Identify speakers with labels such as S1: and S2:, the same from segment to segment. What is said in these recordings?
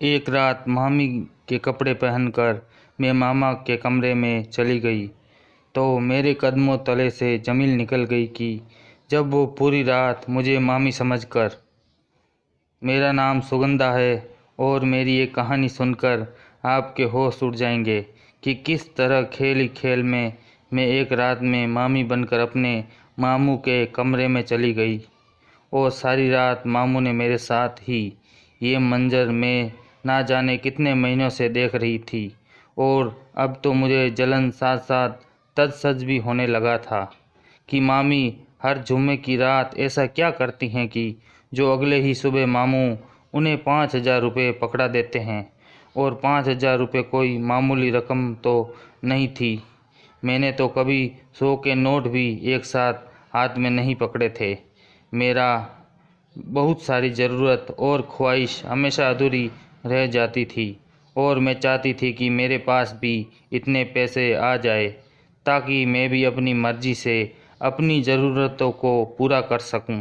S1: एक रात मामी के कपड़े पहनकर मैं मामा के कमरे में चली गई तो मेरे कदमों तले से जमीन निकल गई कि जब वो पूरी रात मुझे मामी समझकर। मेरा नाम सुगंधा है और मेरी एक कहानी सुनकर आपके होश उड़ जाएंगे कि किस तरह खेल ही खेल में मैं एक रात में मामी बनकर अपने मामू के कमरे में चली गई और सारी रात मामू ने मेरे साथ ही ये मंजर मैं ना जाने कितने महीनों से देख रही थी। और अब तो मुझे जलन साथ साथ तजसज भी होने लगा था कि मामी हर जुम्मे की रात ऐसा क्या करती हैं कि जो अगले ही सुबह मामू उन्हें 5,000 रुपये पकड़ा देते हैं। और 5,000 रुपये कोई मामूली रकम तो नहीं थी। मैंने तो कभी 100 के नोट भी एक साथ हाथ में नहीं पकड़े थे। मेरा बहुत सारी ज़रूरत और ख्वाहिश हमेशा अधूरी रह जाती थी और मैं चाहती थी कि मेरे पास भी इतने पैसे आ जाए ताकि मैं भी अपनी मर्ज़ी से अपनी ज़रूरतों को पूरा कर सकूं।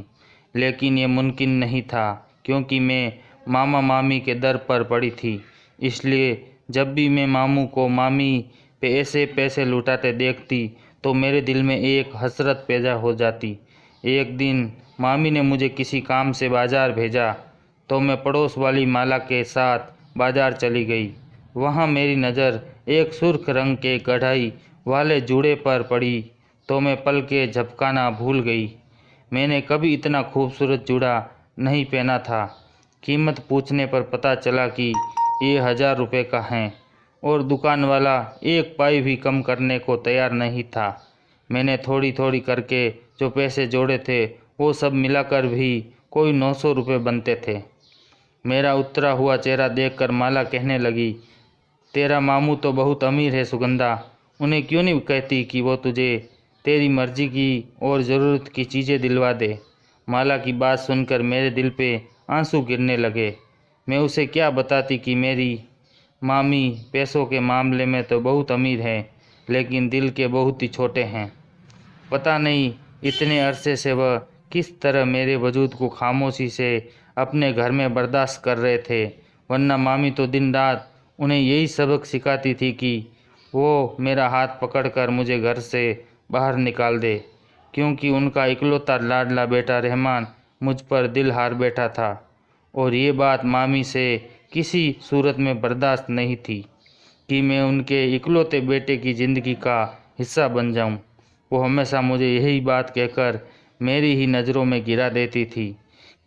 S1: लेकिन ये मुमकिन नहीं था क्योंकि मैं मामा मामी के दर पर पड़ी थी। इसलिए जब भी मैं मामू को मामी पे ऐसे पैसे लुटाते देखती तो मेरे दिल में एक हसरत पैदा हो जाती। एक दिन मामी ने मुझे किसी काम से बाज़ार भेजा तो मैं पड़ोस वाली माला के साथ बाज़ार चली गई। वहाँ मेरी नज़र एक सुर्ख रंग के कढ़ाई वाले जूड़े पर पड़ी तो मैं पल के झपकाना भूल गई। मैंने कभी इतना खूबसूरत जूड़ा नहीं पहना था। कीमत पूछने पर पता चला कि ये 1,000 रुपये का है और दुकान वाला एक पाई भी कम करने को तैयार नहीं था। मैंने थोड़ी थोड़ी करके जो पैसे जोड़े थे वो सब मिलाकर भी कोई 900 रुपये बनते थे। मेरा उतरा हुआ चेहरा देखकर माला कहने लगी, तेरा मामू तो बहुत अमीर है सुगंधा, उन्हें क्यों नहीं कहती कि वो तुझे तेरी मर्जी की और ज़रूरत की चीज़ें दिलवा दे। माला की बात सुनकर मेरे दिल पे आंसू गिरने लगे। मैं उसे क्या बताती कि मेरी मामी पैसों के मामले में तो बहुत अमीर है लेकिन दिल के बहुत ही छोटे हैं। पता नहीं इतने अरसे से वह किस तरह मेरे वजूद को खामोशी से अपने घर में बर्दाश्त कर रहे थे, वरना मामी तो दिन रात उन्हें यही सबक सिखाती थी कि वो मेरा हाथ पकड़कर मुझे घर से बाहर निकाल दे, क्योंकि उनका इकलौता लाडला बेटा रहमान मुझ पर दिल हार बैठा था और ये बात मामी से किसी सूरत में बर्दाश्त नहीं थी कि मैं उनके इकलौते बेटे की ज़िंदगी का हिस्सा बन जाऊं। वो हमेशा मुझे यही बात कहकर मेरी ही नज़रों में गिरा देती थी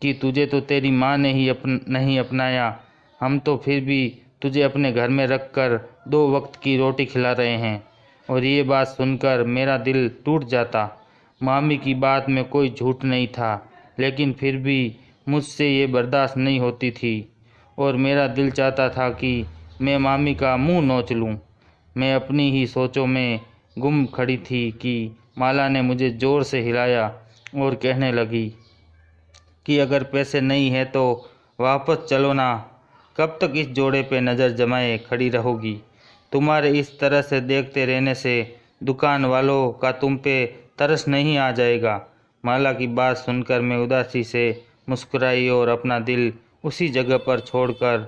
S1: कि तुझे तो तेरी माँ ने ही नहीं अपनाया, हम तो फिर भी तुझे अपने घर में रखकर 2 वक्त की रोटी खिला रहे हैं। और ये बात सुनकर मेरा दिल टूट जाता। मामी की बात में कोई झूठ नहीं था लेकिन फिर भी मुझसे ये बर्दाश्त नहीं होती थी और मेरा दिल चाहता था कि मैं मामी का मुंह नोच लूं। मैं अपनी ही सोचों में गुम खड़ी थी कि माला ने मुझे ज़ोर से हिलाया और कहने लगी कि अगर पैसे नहीं है तो वापस चलो ना, कब तक इस जोड़े पे नज़र जमाए खड़ी रहोगी। तुम्हारे इस तरह से देखते रहने से दुकान वालों का तुम पे तरस नहीं आ जाएगा। माला की बात सुनकर मैं उदासी से मुस्कुराई और अपना दिल उसी जगह पर छोड़कर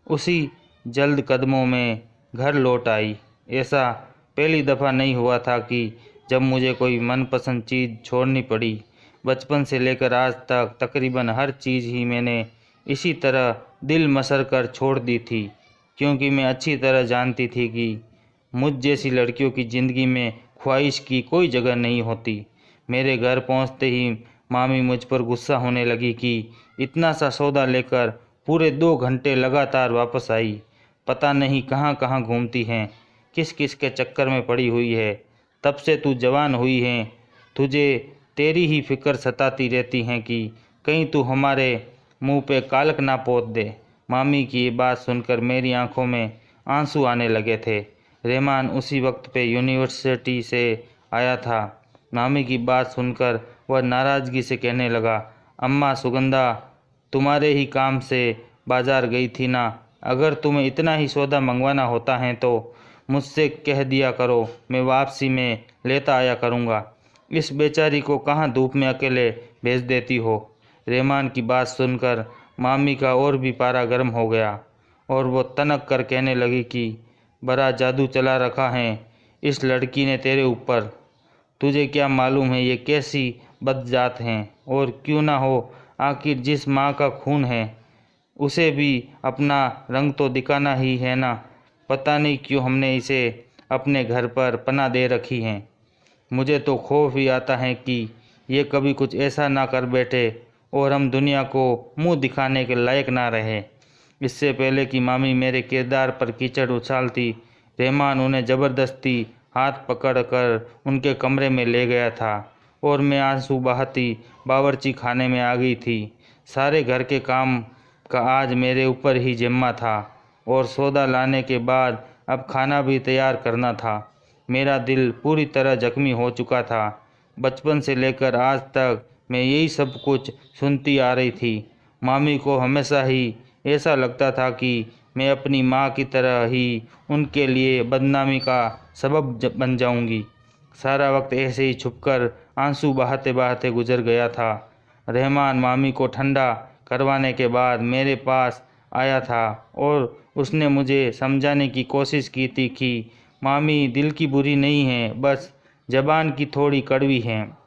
S1: उसी जल्द कदमों में घर लौट आई। ऐसा पहली दफ़ा नहीं हुआ था कि जब मुझे कोई मनपसंद चीज़ छोड़नी पड़ी। बचपन से लेकर आज तक तकरीबन हर चीज़ ही मैंने इसी तरह दिल मसर कर छोड़ दी थी, क्योंकि मैं अच्छी तरह जानती थी कि मुझ जैसी लड़कियों की ज़िंदगी में ख्वाहिश की कोई जगह नहीं होती। मेरे घर पहुंचते ही मामी मुझ पर गुस्सा होने लगी कि इतना सा सौदा लेकर पूरे 2 घंटे लगातार वापस आई। पता नहीं कहाँ कहाँ घूमती हैं, किस किस के चक्कर में पड़ी हुई है। तब से तू जवान हुई है, तुझे तेरी ही फिक्र सताती रहती हैं कि कहीं तू हमारे मुंह पे कालक ना पोत दे। मामी की ये बात सुनकर मेरी आंखों में आंसू आने लगे थे। रहमान उसी वक्त पे यूनिवर्सिटी से आया था। मामी की बात सुनकर वह नाराज़गी से कहने लगा, अम्मा सुगंधा तुम्हारे ही काम से बाज़ार गई थी ना, अगर तुम्हें इतना ही सौदा मंगवाना होता है तो मुझसे कह दिया करो, मैं वापसी में लेता आया करूँगा। इस बेचारी को कहाँ धूप में अकेले भेज देती हो। रहमान की बात सुनकर मामी का और भी पारा गर्म हो गया और वो तनक कर कहने लगी कि बड़ा जादू चला रखा है इस लड़की ने तेरे ऊपर। तुझे क्या मालूम है ये कैसी बदजात हैं, और क्यों ना हो, आखिर जिस माँ का खून है उसे भी अपना रंग तो दिखाना ही है ना। पता नहीं क्यों हमने इसे अपने घर पर पनाह दे रखी है। मुझे तो खौफ ही आता है कि ये कभी कुछ ऐसा ना कर बैठे और हम दुनिया को मुंह दिखाने के लायक ना रहे। इससे पहले कि मामी मेरे किरदार पर कीचड़ उछालती, रहमान उन्हें ज़बरदस्ती हाथ पकड़कर उनके कमरे में ले गया था और मैं आंसू बहाती बावर्ची खाने में आ गई थी। सारे घर के काम का आज मेरे ऊपर ही जिम्मा था और सौदा लाने के बाद अब खाना भी तैयार करना था। मेरा दिल पूरी तरह जख्मी हो चुका था। बचपन से लेकर आज तक मैं यही सब कुछ सुनती आ रही थी। मामी को हमेशा ही ऐसा लगता था कि मैं अपनी माँ की तरह ही उनके लिए बदनामी का सबब बन जाऊंगी। सारा वक्त ऐसे ही छुपकर आंसू बहाते बहाते गुजर गया था। रहमान मामी को ठंडा करवाने के बाद मेरे पास आया था और उसने मुझे समझाने की कोशिश की थी कि मामी दिल की बुरी नहीं है, बस ज़बान की थोड़ी कड़वी हैं,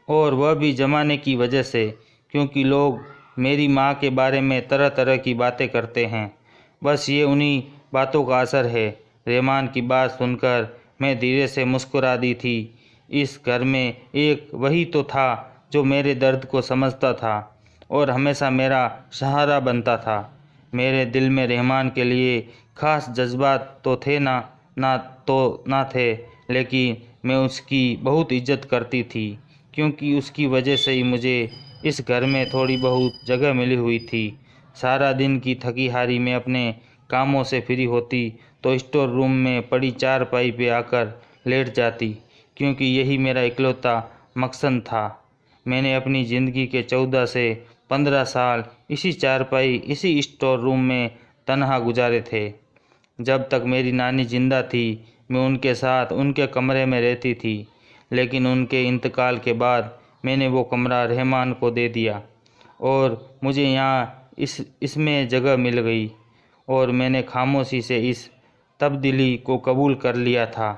S1: और वह भी ज़माने की वजह से, क्योंकि लोग मेरी माँ के बारे में तरह तरह की बातें करते हैं। बस ये उन्हीं बातों का असर है। रहमान की बात सुनकर मैं धीरे से मुस्कुरा दी थी। इस घर में एक वही तो था जो मेरे दर्द को समझता था और हमेशा मेरा सहारा बनता था। मेरे दिल में रहमान के लिए ख़ास जज्बात तो थे ना थे, लेकिन मैं उसकी बहुत इज्जत करती थी, क्योंकि उसकी वजह से ही मुझे इस घर में थोड़ी बहुत जगह मिली हुई थी। सारा दिन की थकी हारी मैं अपने कामों से फ्री होती तो स्टोर रूम में पड़ी चारपाई पे आकर लेट जाती, क्योंकि यही मेरा इकलौता मकसद था। मैंने अपनी ज़िंदगी के 14 से 15 साल इसी चारपाई, इसी स्टोर रूम में तन्हा गुजारे थे। जब तक मेरी नानी जिंदा थी मैं उनके साथ उनके कमरे में रहती थी, लेकिन उनके इंतकाल के बाद मैंने वो कमरा रहमान को दे दिया और मुझे यहाँ इसमें जगह मिल गई और मैंने खामोशी से इस तब्दीली को कबूल कर लिया था।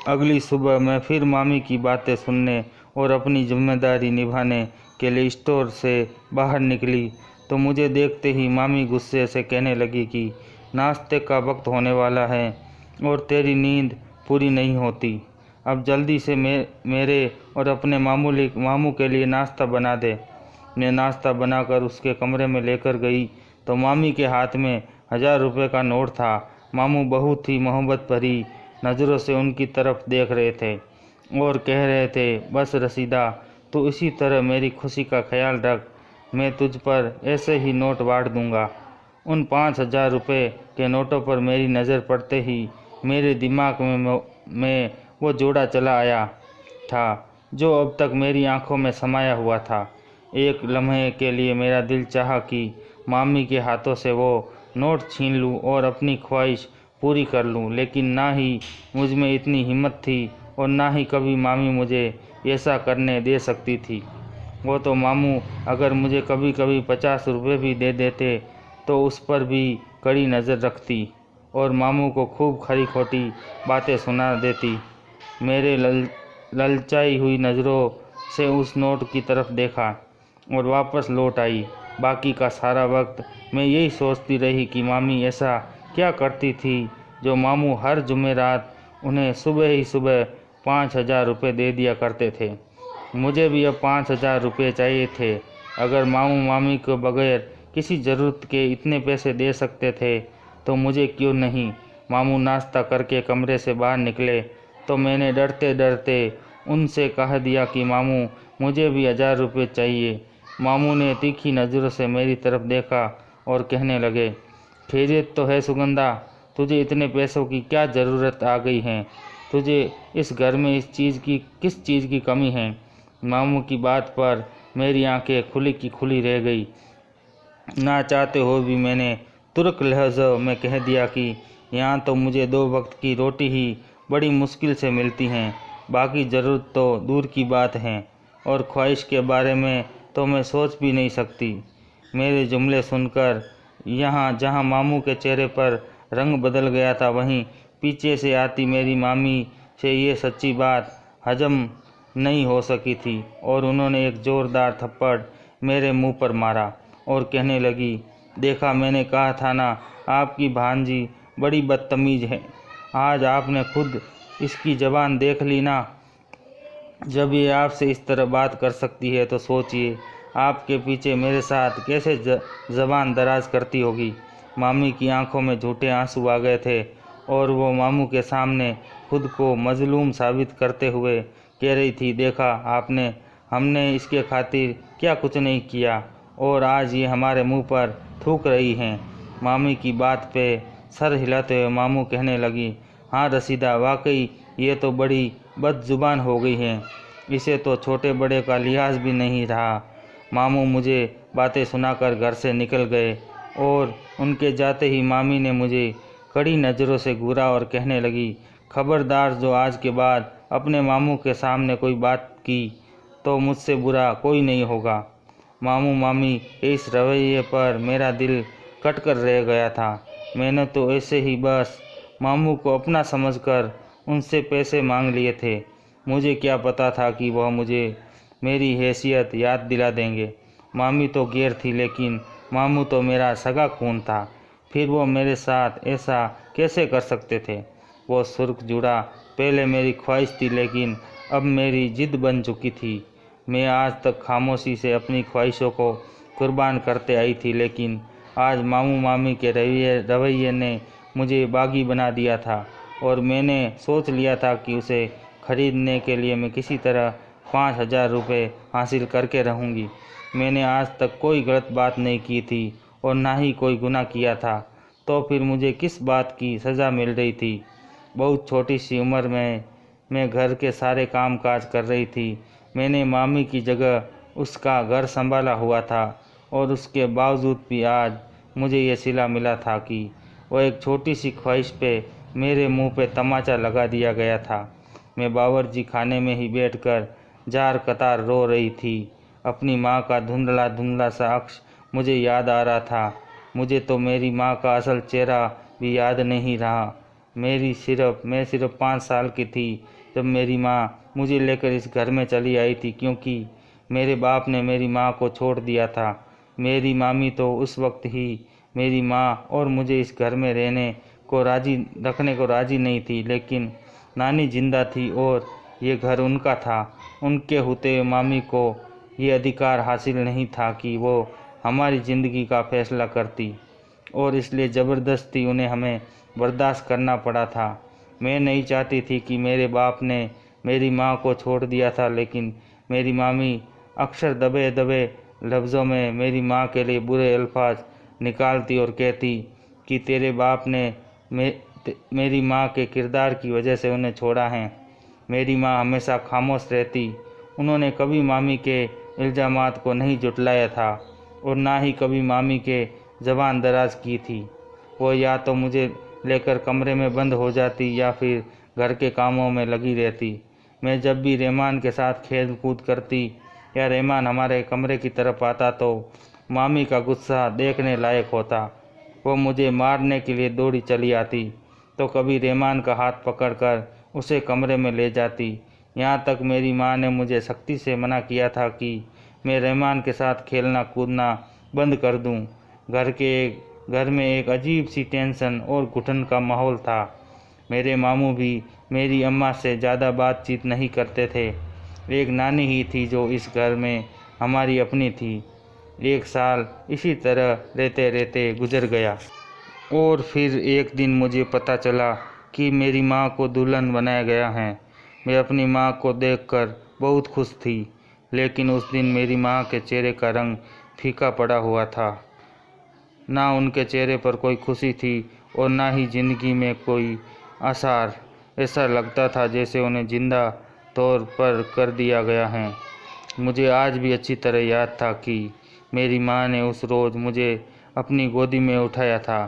S1: अगली सुबह मैं फिर मामी की बातें सुनने और अपनी जिम्मेदारी निभाने के लिए स्टोर से बाहर निकली तो मुझे देखते ही मामी गुस्से से कहने लगी कि नाश्ते का वक्त होने वाला है और तेरी नींद पूरी नहीं होती। अब जल्दी से मेरे और अपने मामू के लिए नाश्ता बना दे। मैं नाश्ता बनाकर उसके कमरे में लेकर गई तो मामी के हाथ में 1000 रुपये का नोट था। मामू बहुत ही मोहब्बत भरी नज़रों से उनकी तरफ देख रहे थे और कह रहे थे, बस रसीदा, तो इसी तरह मेरी खुशी का ख्याल रख, मैं तुझ पर ऐसे ही नोट बांट दूंगा। उन 5000 रुपये के नोटों पर मेरी नज़र पड़ते ही मेरे दिमाग में वो जोड़ा चला आया था जो अब तक मेरी आंखों में समाया हुआ था। एक लम्हे के लिए मेरा दिल चाहा कि मामी के हाथों से वो नोट छीन लूं और अपनी ख्वाहिश पूरी कर लूं, लेकिन ना ही मुझ में इतनी हिम्मत थी और ना ही कभी मामी मुझे ऐसा करने दे सकती थी। वो तो मामू अगर मुझे कभी कभी 50 रुपये भी दे देते तो उस पर भी कड़ी नज़र रखती और मामू को खूब खरी खोटी बातें सुना देती। मेरे ललचाई हुई नज़रों से उस नोट की तरफ देखा और वापस लौट आई। बाकी का सारा वक्त मैं यही सोचती रही कि मामी ऐसा क्या करती थी जो मामू हर जुमेरात उन्हें सुबह ही सुबह 5000 रुपये दे दिया करते थे। मुझे भी अब 5000 रुपये चाहिए थे। अगर मामू मामी को बगैर किसी ज़रूरत के इतने पैसे दे सकते थे तो मुझे क्यों नहीं। मामू नाश्ता करके कमरे से बाहर निकले तो मैंने डरते डरते उनसे कह दिया कि मामू मुझे भी 1000 रुपये चाहिए। मामू ने तीखी नज़रों से मेरी तरफ देखा और कहने लगे, खैरियत तो है सुगंधा, तुझे इतने पैसों की क्या ज़रूरत आ गई है? तुझे इस घर में किस चीज़ की कमी है? मामू की बात पर मेरी आंखें खुली की खुली रह गई। ना चाहते हो भी मैंने तुर्क लहज़ों में कह दिया कि यहाँ तो मुझे 2 वक्त की रोटी ही बड़ी मुश्किल से मिलती हैं, बाकी ज़रूरत तो दूर की बात है और ख्वाहिश के बारे में तो मैं सोच भी नहीं सकती। मेरे जुमले सुनकर यहाँ जहाँ मामू के चेहरे पर रंग बदल गया था, वहीं पीछे से आती मेरी मामी से ये सच्ची बात हजम नहीं हो सकी थी और उन्होंने एक ज़ोरदार थप्पड़ मेरे मुंह पर मारा और कहने लगी, देखा, मैंने कहा था ना, आपकी भांजी बड़ी बदतमीज़ है। आज आपने खुद इसकी ज़बान देख ली ना। जब ये आपसे इस तरह बात कर सकती है तो सोचिए आपके पीछे मेरे साथ कैसे ज़बान दराज करती होगी। मामी की आंखों में झूठे आंसू आ गए थे और वो मामू के सामने खुद को मजलूम साबित करते हुए कह रही थी, देखा आपने, हमने इसके खातिर क्या कुछ नहीं किया और आज ये हमारे मुंह पर थूक रही हैं। मामी की बात पे सर हिलाते हुए मामू कहने लगी, हाँ रसीदा, वाकई ये तो बड़ी बदजुबान हो गई है, इसे तो छोटे बड़े का लिहाज भी नहीं रहा। मामू मुझे बातें सुनाकर घर से निकल गए और उनके जाते ही मामी ने मुझे कड़ी नज़रों से घूरा और कहने लगी, खबरदार, जो आज के बाद अपने मामू के सामने कोई बात की तो मुझसे बुरा कोई नहीं होगा। मामू मामी के इस रवैये पर मेरा दिल कट कर रह गया था। मैंने तो ऐसे ही बस मामू को अपना समझकर उनसे पैसे मांग लिए थे। मुझे क्या पता था कि वह मुझे मेरी हैसियत याद दिला देंगे। मामी तो गैर थी, लेकिन मामू तो मेरा सगा खून था। फिर वो मेरे साथ ऐसा कैसे कर सकते थे। वो सुर्ख जुड़ा पहले मेरी ख्वाहिश थी, लेकिन अब मेरी जिद बन चुकी थी। मैं आज तक खामोशी से अपनी ख्वाहिशों को कुर्बान करते आई थी, लेकिन आज मामू मामी के रवैये ने मुझे बागी बना दिया था और मैंने सोच लिया था कि उसे खरीदने के लिए मैं किसी तरह 5,000 रुपये हासिल करके रहूँगी। मैंने आज तक कोई गलत बात नहीं की थी और ना ही कोई गुनाह किया था, तो फिर मुझे किस बात की सज़ा मिल रही थी। बहुत छोटी सी उम्र में मैं घर के सारे काम काज कर रही थी। मैंने मामी की जगह उसका घर संभाला हुआ था और उसके बावजूद भी आज मुझे ये सिला मिला था कि वह एक छोटी सी ख्वाहिश पे मेरे मुंह पे तमाचा लगा दिया गया था। मैं बावर्ची खाने में ही बैठकर जार कतार रो रही थी। अपनी माँ का धुंधला धुंधला सा अक्स मुझे याद आ रहा था। मुझे तो मेरी माँ का असल चेहरा भी याद नहीं रहा। मैं सिर्फ 5 साल की थी जब मेरी माँ मुझे लेकर इस घर में चली आई थी, क्योंकि मेरे बाप ने मेरी माँ को छोड़ दिया था। मेरी मामी तो उस वक्त ही मेरी माँ और मुझे इस घर में रखने को राजी नहीं थी, लेकिन नानी जिंदा थी और ये घर उनका था। उनके होते हुए मामी को ये अधिकार हासिल नहीं था कि वो हमारी ज़िंदगी का फैसला करती और इसलिए ज़बरदस्ती उन्हें हमें बर्दाश्त करना पड़ा था। मैं नहीं चाहती थी कि मेरे बाप ने मेरी माँ को छोड़ दिया था, लेकिन मेरी मामी अक्सर दबे दबे लफ्ज़ों में मेरी माँ के लिए बुरे अल्फाज निकालती और कहती कि तेरे बाप ने मेरी माँ के किरदार की वजह से उन्हें छोड़ा है। मेरी माँ हमेशा खामोश रहती। उन्होंने कभी मामी के इल्ज़ामात को नहीं जुटलाया था और ना ही कभी मामी के ज़बान दराज की थी। वो या तो मुझे लेकर कमरे में बंद हो जाती या फिर घर के कामों में लगी रहती। मैं जब भी रहमान के साथ खेल कूद करती या रहमान हमारे कमरे की तरफ आता तो मामी का गुस्सा देखने लायक होता। वो मुझे मारने के लिए दौड़ी चली आती तो कभी रहमान का हाथ पकड़कर उसे कमरे में ले जाती। यहाँ तक मेरी माँ ने मुझे सख्ती से मना किया था कि मैं रहमान के साथ खेलना कूदना बंद कर दूँ। घर में एक अजीब सी टेंशन और घुटन का माहौल था। मेरे मामू भी मेरी अम्मा से ज़्यादा बातचीत नहीं करते थे। एक नानी ही थी जो इस घर में हमारी अपनी थी। 1 साल इसी तरह रहते रहते गुजर गया और फिर एक दिन मुझे पता चला कि मेरी माँ को दुल्हन बनाया गया है। मैं अपनी माँ को देखकर बहुत खुश थी, लेकिन उस दिन मेरी माँ के चेहरे का रंग फीका पड़ा हुआ था। ना उनके चेहरे पर कोई खुशी थी और ना ही जिंदगी में कोई आसार। ऐसा लगता था जैसे उन्हें जिंदा तौर पर कर दिया गया है। मुझे आज भी अच्छी तरह याद था कि मेरी माँ ने उस रोज़ मुझे अपनी गोदी में उठाया था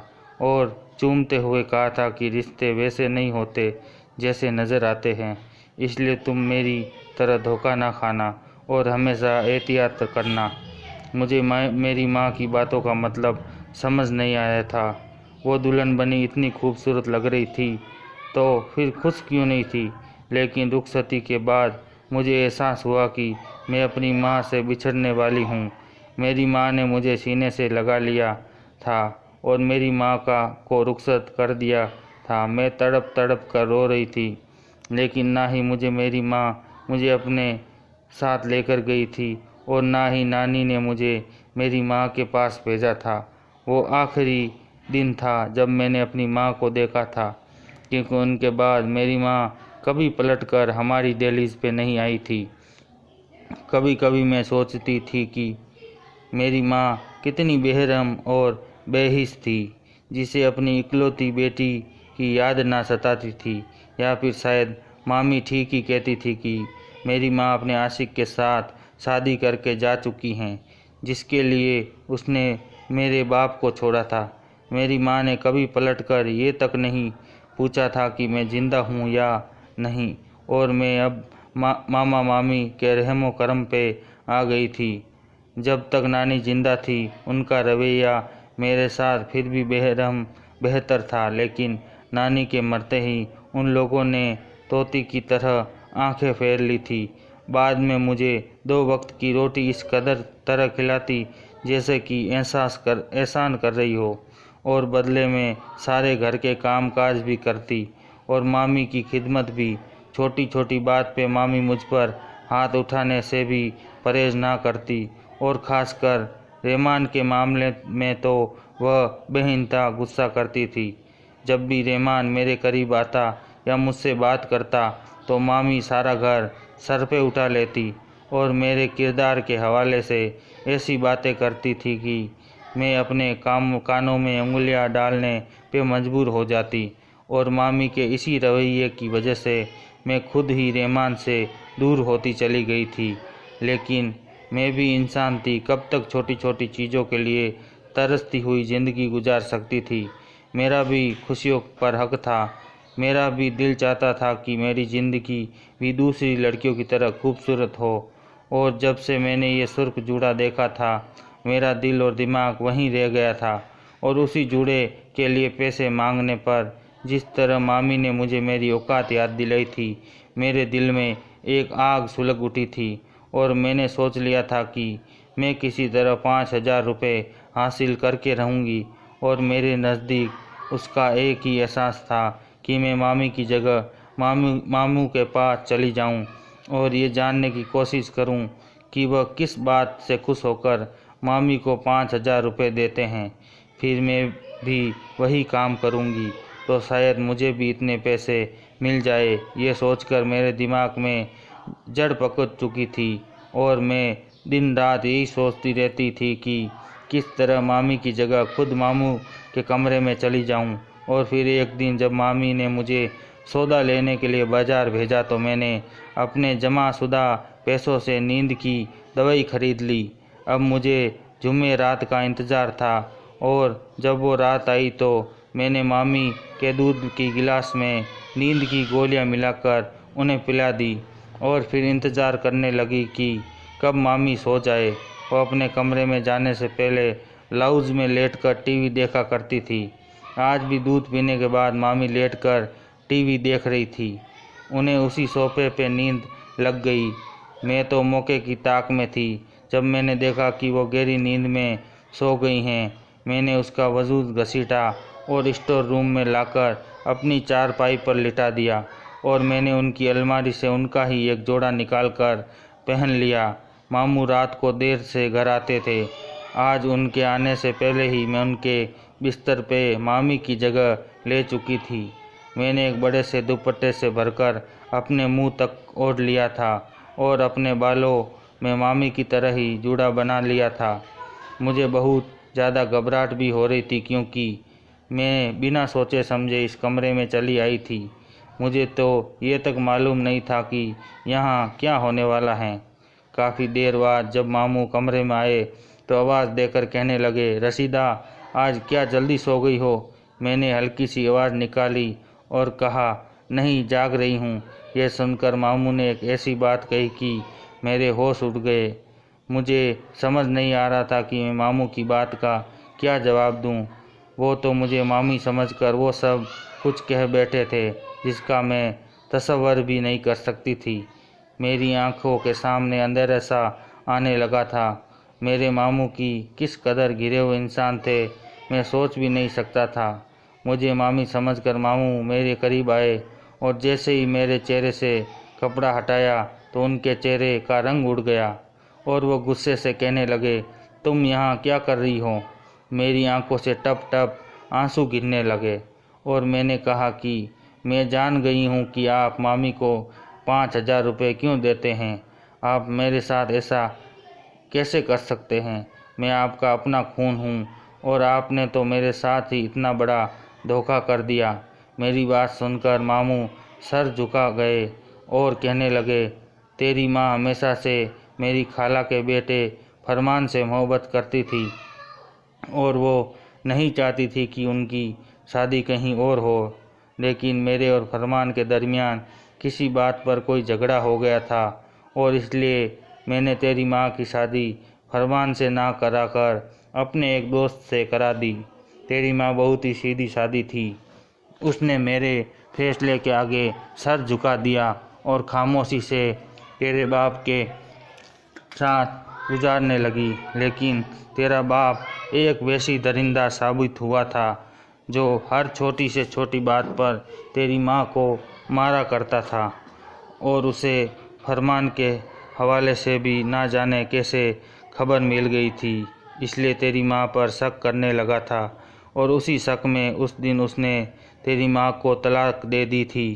S1: और चूमते हुए कहा था कि रिश्ते वैसे नहीं होते जैसे नज़र आते हैं, इसलिए तुम मेरी तरह धोखा ना खाना और हमेशा एहतियात करना। मुझे मेरी माँ की बातों का मतलब समझ नहीं आया था। वो दुल्हन बनी इतनी खूबसूरत लग रही थी तो फिर खुश क्यों नहीं थी। लेकिन रुखसती के बाद मुझे एहसास हुआ कि मैं अपनी माँ से बिछड़ने वाली हूँ। मेरी माँ ने मुझे सीने से लगा लिया था और मेरी माँ को रुखसत कर दिया था। मैं तड़प तड़प कर रो रही थी, लेकिन ना ही मेरी माँ मुझे अपने साथ लेकर गई थी और ना ही नानी ने मुझे मेरी माँ के पास भेजा था। वो आखिरी दिन था जब मैंने अपनी माँ को देखा था, क्योंकि उनके बाद मेरी माँ कभी पलटकर हमारी दहलीज पे नहीं आई थी। कभी कभी मैं सोचती थी कि मेरी माँ कितनी बेरहम और बेहिस थी, जिसे अपनी इकलौती बेटी की याद ना सताती थी। या फिर शायद मामी ठीक ही कहती थी कि मेरी माँ अपने आशिक के साथ शादी करके जा चुकी हैं, जिसके लिए उसने मेरे बाप को छोड़ा था। मेरी माँ ने कभी पलटकर ये तक नहीं पूछा था कि मैं जिंदा हूँ या नहीं, और मैं अब मामा मामी के रहमो करम पे आ गई थी। जब तक नानी जिंदा थी उनका रवैया मेरे साथ फिर भी बेहतर था, लेकिन नानी के मरते ही उन लोगों ने तोती की तरह आंखें फेर ली थी। बाद में मुझे 2 वक्त की रोटी इस कदर तरह खिलाती जैसे कि एहसान कर रही हो, और बदले में सारे घर के काम काज भी करती और मामी की खिदमत भी। छोटी छोटी बात पे मामी मुझ पर हाथ उठाने से भी परहेज ना करती, और ख़ासकर रेमान के मामले में तो वह बेइंतहा गुस्सा करती थी। जब भी रेमान मेरे करीब आता या मुझसे बात करता तो मामी सारा घर सर पे उठा लेती और मेरे किरदार के हवाले से ऐसी बातें करती थी कि मैं अपने कानों में उंगलियां डालने पे मजबूर हो जाती। और मामी के इसी रवैये की वजह से मैं खुद ही रेमान से दूर होती चली गई थी। लेकिन मैं भी इंसान थी, कब तक छोटी छोटी चीज़ों के लिए तरसती हुई ज़िंदगी गुजार सकती थी। मेरा भी खुशियों पर हक था। मेरा भी दिल चाहता था कि मेरी ज़िंदगी भी दूसरी लड़कियों की तरह खूबसूरत हो। और जब से मैंने ये सुर्ख जूड़ा देखा था, मेरा दिल और दिमाग वहीं रह गया था। और उसी जूड़े के लिए पैसे मांगने पर जिस तरह मामी ने मुझे मेरी औकात याद दिलाई थी, मेरे दिल में एक आग सुलग उठी थी और मैंने सोच लिया था कि मैं किसी तरह 5,000 रुपये हासिल करके रहूँगी। और मेरे नज़दीक उसका एक ही एहसास था कि मैं मामी की जगह मामू के पास चली जाऊं और ये जानने की कोशिश करूं कि वह किस बात से खुश होकर मामी को 5,000 रुपये देते हैं। फिर मैं भी वही काम करूंगी तो शायद मुझे भी इतने पैसे मिल जाए। ये सोचकर मेरे दिमाग में जड़ पकड़ चुकी थी और मैं दिन रात यही सोचती रहती थी कि किस तरह मामी की जगह खुद मामू के कमरे में चली जाऊं। और फिर एक दिन जब मामी ने मुझे सौदा लेने के लिए बाज़ार भेजा तो मैंने अपने जमाशुदा पैसों से नींद की दवाई खरीद ली। अब मुझे जुम्मे रात का इंतज़ार था और जब वो रात आई तो मैंने मामी के दूध की गिलास में नींद की गोलियां मिलाकर उन्हें पिला दी और फिर इंतज़ार करने लगी कि कब मामी सो जाए। वो अपने कमरे में जाने से पहले लाउंज में लेटकर टीवी देखा करती थी। आज भी दूध पीने के बाद मामी लेटकर टीवी देख रही थी। उन्हें उसी सोफे पे नींद लग गई। मैं तो मौके की ताक में थी। जब मैंने देखा कि वो गहरी नींद में सो गई हैं, मैंने उसका वजूद घसीटा और स्टोर रूम में लाकर अपनी चारपाई पर लिटा दिया और मैंने उनकी अलमारी से उनका ही एक जोड़ा निकालकर पहन लिया। मामू रात को देर से घर आते थे। आज उनके आने से पहले ही मैं उनके बिस्तर पे मामी की जगह ले चुकी थी। मैंने एक बड़े से दुपट्टे से भरकर अपने मुंह तक ओढ़ लिया था और अपने बालों में मामी की तरह ही जूड़ा बना लिया था। मुझे बहुत ज़्यादा घबराहट भी हो रही थी क्योंकि मैं बिना सोचे समझे इस कमरे में चली आई थी। मुझे तो ये तक मालूम नहीं था कि यहाँ क्या होने वाला है। काफ़ी देर बाद जब मामू कमरे में आए तो आवाज़ देकर कहने लगे, रशीदा आज क्या जल्दी सो गई हो? मैंने हल्की सी आवाज़ निकाली और कहा, नहीं जाग रही हूँ। यह सुनकर मामू ने एक ऐसी बात कही कि मेरे होश उड़ गए। मुझे समझ नहीं आ रहा था कि मैं मामू की बात का क्या जवाब दूं? वो तो मुझे मामी समझकर वो सब कुछ कह बैठे थे जिसका मैं तसव्वुर भी नहीं कर सकती थी। मेरी आंखों के सामने अंधेरा सा आने लगा था। मेरे मामू की किस कदर घिरे हुए इंसान थे, मैं सोच भी नहीं सकता था। मुझे मामी समझकर मामू मेरे करीब आए और जैसे ही मेरे चेहरे से कपड़ा हटाया तो उनके चेहरे का रंग उड़ गया और वो गुस्से से कहने लगे, तुम यहाँ क्या कर रही हो? मेरी आंखों से टप टप आंसू गिरने लगे और मैंने कहा कि मैं जान गई हूँ कि आप मामी को 5,000 रुपये क्यों देते हैं। आप मेरे साथ ऐसा कैसे कर सकते हैं? मैं आपका अपना खून हूँ और आपने तो मेरे साथ ही इतना बड़ा धोखा कर दिया। मेरी बात सुनकर मामू सर झुका गए और कहने लगे, तेरी माँ हमेशा से मेरी खाला के बेटे फरमान से मोहब्बत करती थी और वो नहीं चाहती थी कि उनकी शादी कहीं और हो, लेकिन मेरे और फरमान के दरमियान किसी बात पर कोई झगड़ा हो गया था और इसलिए मैंने तेरी माँ की शादी फरमान से ना कराकर अपने एक दोस्त से करा दी। तेरी माँ बहुत ही सीधी सादी थी। उसने मेरे फैसले के आगे सर झुका दिया और खामोशी से तेरे बाप के साथ गुजारने लगी। लेकिन तेरा बाप एक वैसी दरिंदा साबित हुआ था जो हर छोटी से छोटी बात पर तेरी माँ को मारा करता था और उसे फरमान के हवाले से भी ना जाने कैसे खबर मिल गई थी, इसलिए तेरी माँ पर शक करने लगा था और उसी शक में उस दिन उसने तेरी माँ को तलाक दे दी थी।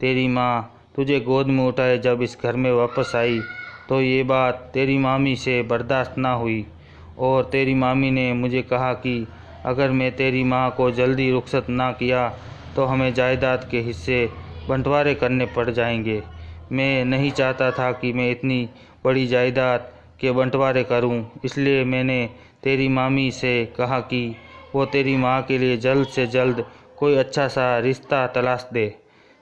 S1: तेरी माँ तुझे गोद में उठाए जब इस घर में वापस आई तो ये बात तेरी मामी से बर्दाश्त ना हुई और तेरी मामी ने मुझे कहा कि अगर मैं तेरी माँ को जल्दी रुखसत ना किया तो हमें जायदाद के हिस्से बंटवारे करने पड़ जाएंगे। मैं नहीं चाहता था कि मैं इतनी बड़ी जायदाद के बंटवारे करूं, इसलिए मैंने तेरी मामी से कहा कि वो तेरी माँ के लिए जल्द से जल्द कोई अच्छा सा रिश्ता तलाश दे।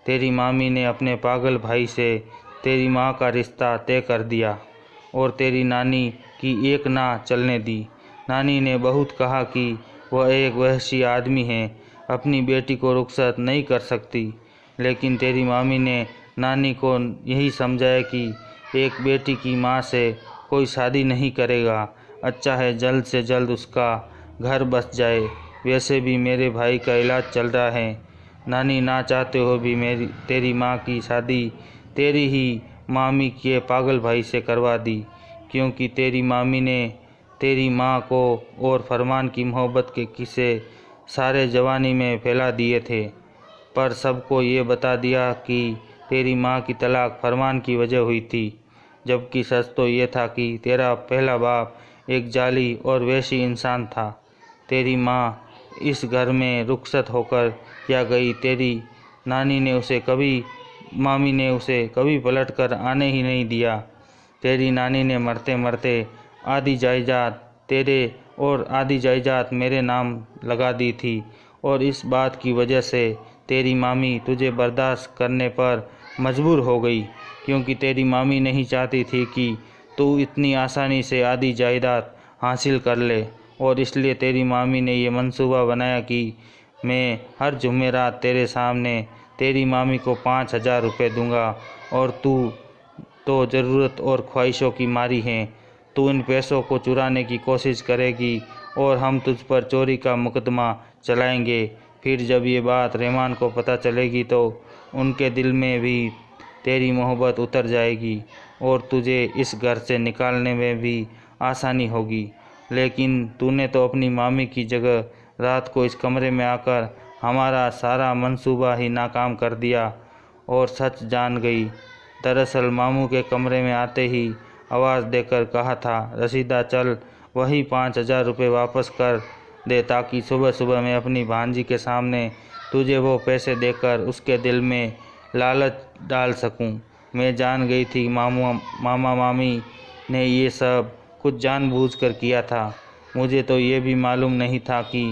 S1: तेरी मामी ने अपने पागल भाई से तेरी माँ का रिश्ता तय कर दिया और तेरी नानी की एक ना चलने दी। नानी ने बहुत कहा कि वह एक वहशी आदमी है, अपनी बेटी को रुखसत नहीं कर सकती, लेकिन तेरी मामी ने नानी को यही समझाया कि एक बेटी की माँ से कोई शादी नहीं करेगा, अच्छा है जल्द से जल्द उसका घर बस जाए। वैसे भी मेरे भाई का इलाज चल रहा है। नानी ना चाहते हो भी तेरी माँ की शादी तेरी ही मामी के पागल भाई से करवा दी, क्योंकि तेरी मामी ने तेरी माँ को और फरमान की मोहब्बत के किस्से सारे जवानी में फैला दिए थे, पर सबको ये बता दिया कि तेरी माँ की तलाक फरमान की वजह हुई थी, जबकि सच तो ये था कि तेरा पहला बाप एक जाली और वैसी इंसान था। तेरी माँ इस घर में रुखसत होकर क्या गई, तेरी नानी ने उसे कभी मामी ने उसे कभी पलट कर आने ही नहीं दिया। तेरी नानी ने मरते मरते आधी जायदाद तेरे और आधी जायदाद मेरे नाम लगा दी थी और इस बात की वजह से तेरी मामी तुझे बर्दाश्त करने पर मजबूर हो गई, क्योंकि तेरी मामी नहीं चाहती थी कि तू इतनी आसानी से आधी जायदाद हासिल कर ले और इसलिए तेरी मामी ने ये मंसूबा बनाया कि मैं हर जुमेरात तेरे सामने तेरी मामी को 5,000 रुपये दूंगा और तू तो ज़रूरत और ख्वाहिशों की मारी है, तू इन पैसों को चुराने की कोशिश करेगी और हम तुझ पर चोरी का मुकदमा चलाएंगे। फिर जब ये बात रहमान को पता चलेगी तो उनके दिल में भी तेरी मोहब्बत उतर जाएगी और तुझे इस घर से निकालने में भी आसानी होगी। लेकिन तूने तो अपनी मामी की जगह रात को इस कमरे में आकर हमारा सारा मंसूबा ही नाकाम कर दिया और सच जान गई। दरअसल मामू के कमरे में आते ही आवाज़ देकर कहा था, रसीदा चल वही 5,000 रुपये वापस कर दे ताकि सुबह सुबह मैं अपनी भांजी के सामने तुझे वो पैसे देकर उसके दिल में लालच डाल सकूं। मैं जान गई थी मामा मामी ने ये सब कुछ जानबूझकर किया था। मुझे तो ये भी मालूम नहीं था कि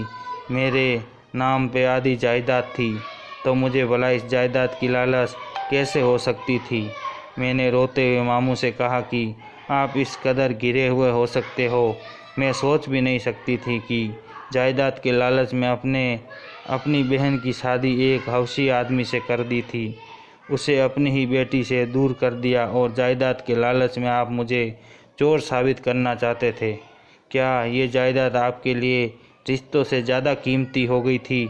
S1: मेरे नाम पे आधी जायदाद थी, तो मुझे भला इस जायदाद की लालच कैसे हो सकती थी। मैंने रोते हुए मामू से कहा कि आप इस कदर गिरे हुए हो सकते हो, मैं सोच भी नहीं सकती थी कि जायदाद के लालच में अपनी बहन की शादी एक हवसी आदमी से कर दी थी। उसे अपनी ही बेटी से दूर कर दिया और जायदाद के लालच में आप मुझे चोर साबित करना चाहते थे। क्या ये जायदाद आपके लिए रिश्तों से ज़्यादा कीमती हो गई थी?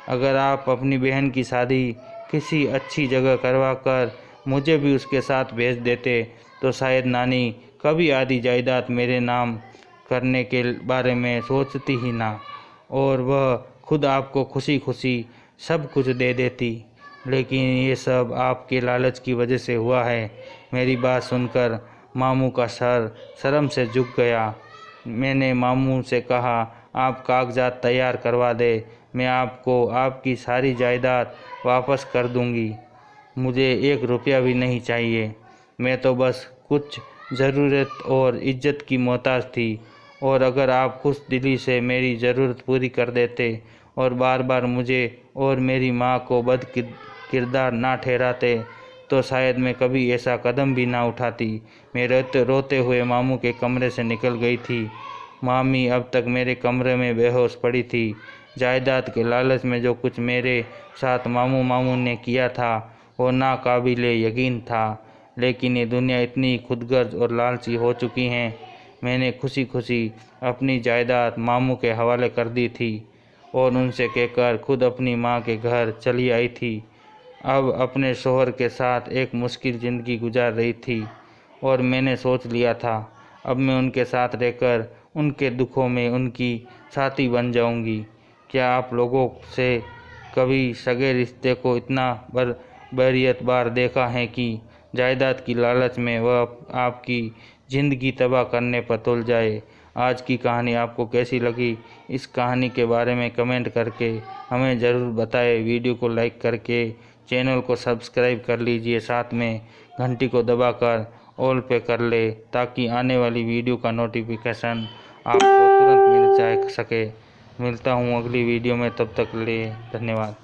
S1: अगर आप अपनी बहन की शादी किसी अच्छी जगह करवा कर मुझे भी उसके साथ भेज देते तो शायद नानी कभी आधी जायदाद मेरे नाम करने के बारे में सोचती ही ना, और वह खुद आपको खुशी खुशी सब कुछ दे देती। लेकिन ये सब आपके लालच की वजह से हुआ है। मेरी बात सुनकर मामू का सर शर्म से झुक गया। मैंने मामू से कहा, आप कागजात तैयार करवा दे, मैं आपको आपकी सारी जायदाद वापस कर दूंगी। मुझे 1 रुपया भी नहीं चाहिए। मैं तो बस कुछ ज़रूरत और इज्जत की मोहताज थी, और अगर आप खुश दिली से मेरी ज़रूरत पूरी कर देते और बार बार मुझे और मेरी माँ को किरदार ना ठहराते तो शायद मैं कभी ऐसा कदम भी ना उठाती। मैं रोते हुए मामू के कमरे से निकल गई थी। मामी अब तक मेरे कमरे में बेहोश पड़ी थी। जायदाद के लालच में जो कुछ मेरे साथ मामू ने किया था वो नाकाबिले यकीन था, लेकिन ये दुनिया इतनी खुदगर्ज और लालची हो चुकी है। मैंने खुशी खुशी अपनी जायदाद मामू के हवाले कर दी थी और उनसे कहकर खुद अपनी माँ के घर चली आई थी। अब अपने शौहर के साथ एक मुश्किल ज़िंदगी गुजार रही थी और मैंने सोच लिया था अब मैं उनके साथ रहकर उनके दुखों में उनकी साथी बन जाऊंगी। क्या आप लोगों से कभी सगे रिश्ते को इतना बरियत बार देखा है कि जायदाद की लालच में वह आपकी ज़िंदगी तबाह करने पर तुल जाए? आज की कहानी आपको कैसी लगी? इस कहानी के बारे में कमेंट करके हमें ज़रूर बताएं। वीडियो को लाइक करके चैनल को सब्सक्राइब कर लीजिए, साथ में घंटी को दबाकर ऑल पे कर ले ताकि आने वाली वीडियो का नोटिफिकेशन आपको तुरंत मिल सके। मिलता हूँ अगली वीडियो में, तब तक के लिए धन्यवाद।